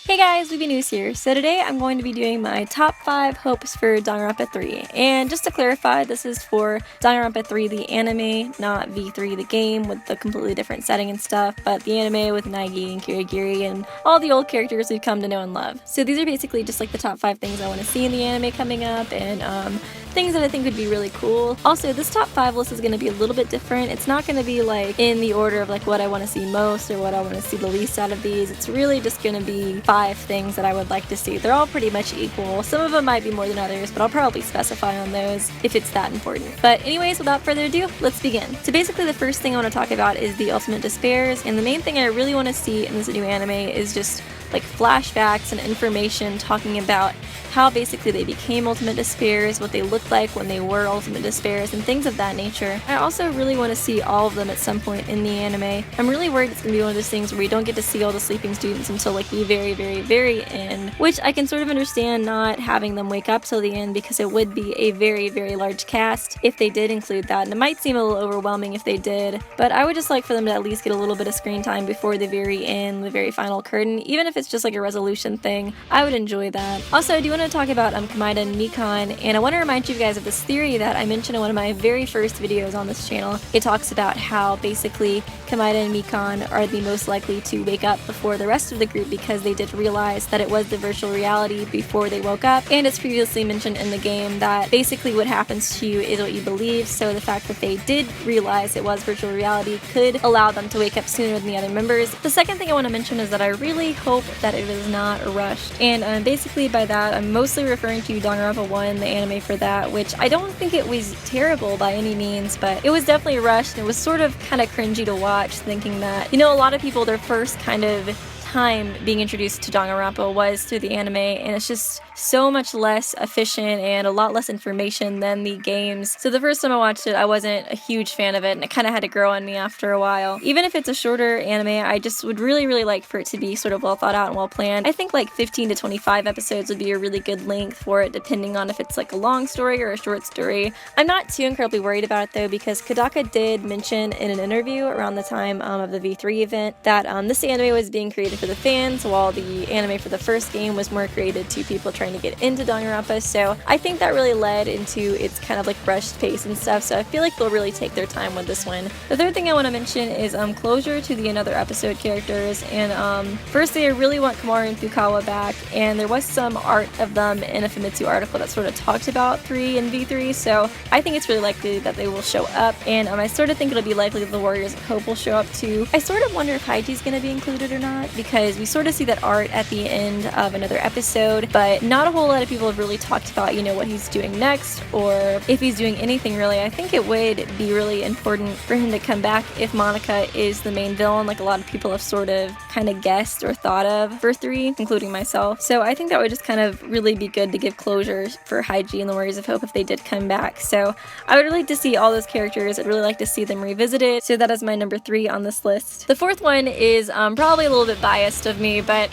Hey guys, Weeby News here. So today I'm going to be doing my top 5 hopes for Danganronpa 3. And just to clarify, this is for Danganronpa 3 the anime, not V3 the game with the completely different setting and stuff, but the anime with Naegi and Kirigiri and all the old characters we've come to know and love. So these are basically just like the top 5 things I want to see in the anime coming up and things that I think would be really cool. Also, this top 5 list is going to be a little bit different. It's not going to be like in the order of like what I want to see most or what I want to see the least out of these. It's really just going to be 5 things that I would like to see. They're all pretty much equal. Some of them might be more than others, but I'll probably specify on those if it's that important. But anyways, without further ado, let's begin. So basically the first thing I want to talk about is the Ultimate Despairs, and the main thing I really want to see in this new anime is just like flashbacks and information talking about how basically they became Ultimate Despairs, what they looked like when they were Ultimate Despairs, and things of that nature. I also really want to see all of them at some point in the anime. I'm really worried it's going to be one of those things where we don't get to see all the sleeping students until like the very end, which I can sort of understand not having them wake up till the end because it would be a very large cast if they did include that, and it might seem a little overwhelming if they did, but I would just like for them to at least get a little bit of screen time before the very end, the very final curtain, even if it's just like a resolution thing. I would enjoy that. Also, I do want to talk about Kamaida and Mikan, and I want to remind you guys of this theory that I mentioned in one of my very first videos on this channel. It talks about how basically Kamaida and Mikan are the most likely to wake up before the rest of the group because they did realize that it was the virtual reality before they woke up, and it's previously mentioned in the game that basically what happens to you is what you believe, so the fact that they did realize it was virtual reality could allow them to wake up sooner than the other members. The second thing I want to mention is that I really hope that it is not rushed, and basically by that I'm mostly referring to Danganronpa 1, the anime for that, which I don't think it was terrible by any means, but it was definitely rushed and it was sort of kind of cringy to watch, thinking that, you know, a lot of people, their first kind of time being introduced to Danganronpa was through the anime, and it's just so much less efficient and a lot less information than the games. So the first time I watched it, I wasn't a huge fan of it, and it kind of had to grow on me after a while. Even if it's a shorter anime, I just would really like for it to be sort of well thought out and well planned. I think like 15 to 25 episodes would be a really good length for it, depending on if it's like a long story or a short story. I'm not too incredibly worried about it though, because Kodaka did mention in an interview around the time of the V3 event that this anime was being created for the fans, while the anime for the first game was more created to people trying to get into Danganronpa, so I think that really led into its kind of like rushed pace and stuff, so I feel like they'll really take their time with this one. The third thing I want to mention is closure to the another episode characters, and firstly I really want Kamaru and Fukawa back, and there was some art of them in a Famitsu article that sort of talked about 3 and V3, so I think it's really likely that they will show up, and I sort of think it'll be likely that the Warriors of Hope will show up too. I sort of wonder if Haiji's going to be included or not, because we sort of see that art at the end of another episode, but not a whole lot of people have really talked about, you know, what he's doing next, or if he's doing anything really. I think it would be really important for him to come back if Monica is the main villain, like a lot of people have sort of kind of guessed or thought of for 3, including myself. So I think that would just kind of really be good to give closure for Haiji and the Warriors of Hope if they did come back. So I would really like to see all those characters. I'd really like to see them revisited, so that is my number 3 on this list. The fourth one is probably a little bit biased of me, but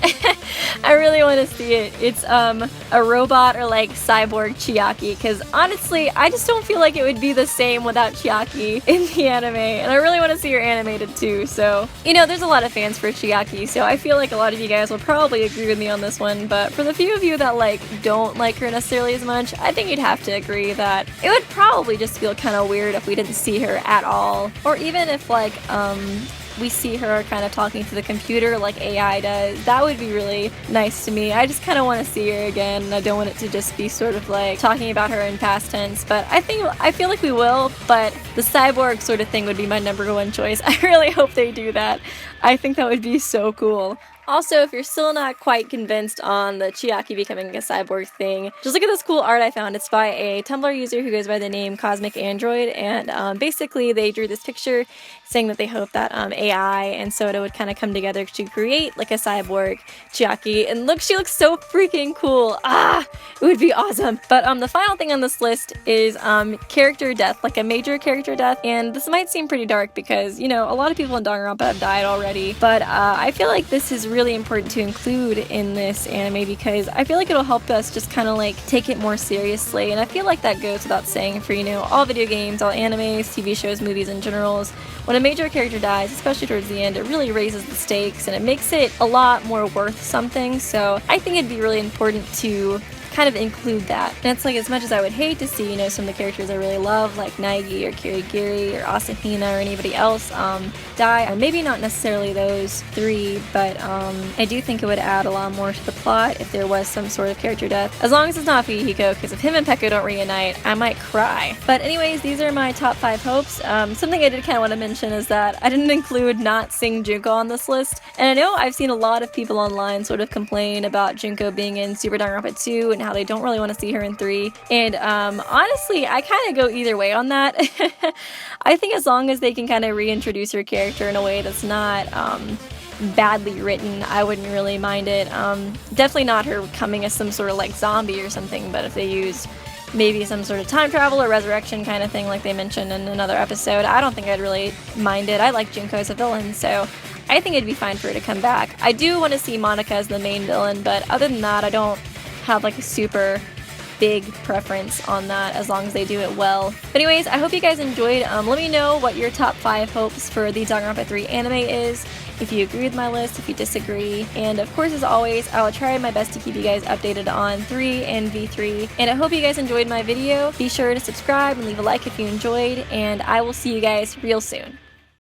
I really want to see it. It's a robot or like cyborg Chiaki, because honestly I just don't feel like it would be the same without Chiaki in the anime, and I really want to see her animated too. So, you know, there's a lot of fans for Chiaki, so I feel like a lot of you guys will probably agree with me on this one, but for the few of you that like don't like her necessarily as much, I think you'd have to agree that it would probably just feel kind of weird if we didn't see her at all, or even if like we see her kind of talking to the computer like AI does. That would be really nice to me. I just kind of want to see her again, and I don't want it to just be sort of like talking about her in past tense, but I feel like we will, but the cyborg sort of thing would be my number 1 choice. I really hope they do that. I think that would be so cool. Also, if you're still not quite convinced on the Chiaki becoming a cyborg thing, just look at this cool art I found. It's by a Tumblr user who goes by the name CosmicAndriod, and basically they drew this picture saying that they hope that AI and Soda would kind of come together to create like a cyborg Chiaki, and look, she looks so freaking cool. It would be awesome. But the final thing on this list is character death, like a major character death, and this might seem pretty dark because, you know, a lot of people in Danganronpa have died already, but I feel like this is really important to include in this anime because I feel like it'll help us just kind of like take it more seriously, and I feel like that goes without saying for, you know, all video games, all animes, TV shows, movies in general. When a major character dies, especially towards the end, it really raises the stakes and it makes it a lot more worth something, so I think it'd be really important to kind of include that. And it's like, as much as I would hate to see, you know, some of the characters I really love, like Naegi or Kirigiri or Asahina or anybody else die, or maybe not necessarily those three, but I do think it would add a lot more to the plot if there was some sort of character death, as long as it's not Fuyuhiko, because if him and Peko don't reunite, I might cry. But anyways, these are my top 5 hopes. Something I did kind of want to mention is that I didn't include not seeing Junko on this list, and I know I've seen a lot of people online sort of complain about Junko being in Super Danganronpa 2 and how they don't really want to see her in 3, and honestly, I kind of go either way on that. I think as long as they can kind of reintroduce her character in a way that's not badly written, I wouldn't really mind it. Definitely not her coming as some sort of like zombie or something, but if they use maybe some sort of time travel or resurrection kind of thing like they mentioned in another episode, I don't think I'd really mind it. I like Junko as a villain, so I think it'd be fine for her to come back. I do want to see Monica as the main villain, but other than that, I don't have like a super big preference on that as long as they do it well. But anyways, I hope you guys enjoyed. Let me know what your top 5 hopes for the Danganronpa 3 anime is, if you agree with my list, if you disagree, and of course, as always, I will try my best to keep you guys updated on 3 and V3, and I hope you guys enjoyed my video. Be sure to subscribe and leave a like if you enjoyed, and I will see you guys real soon.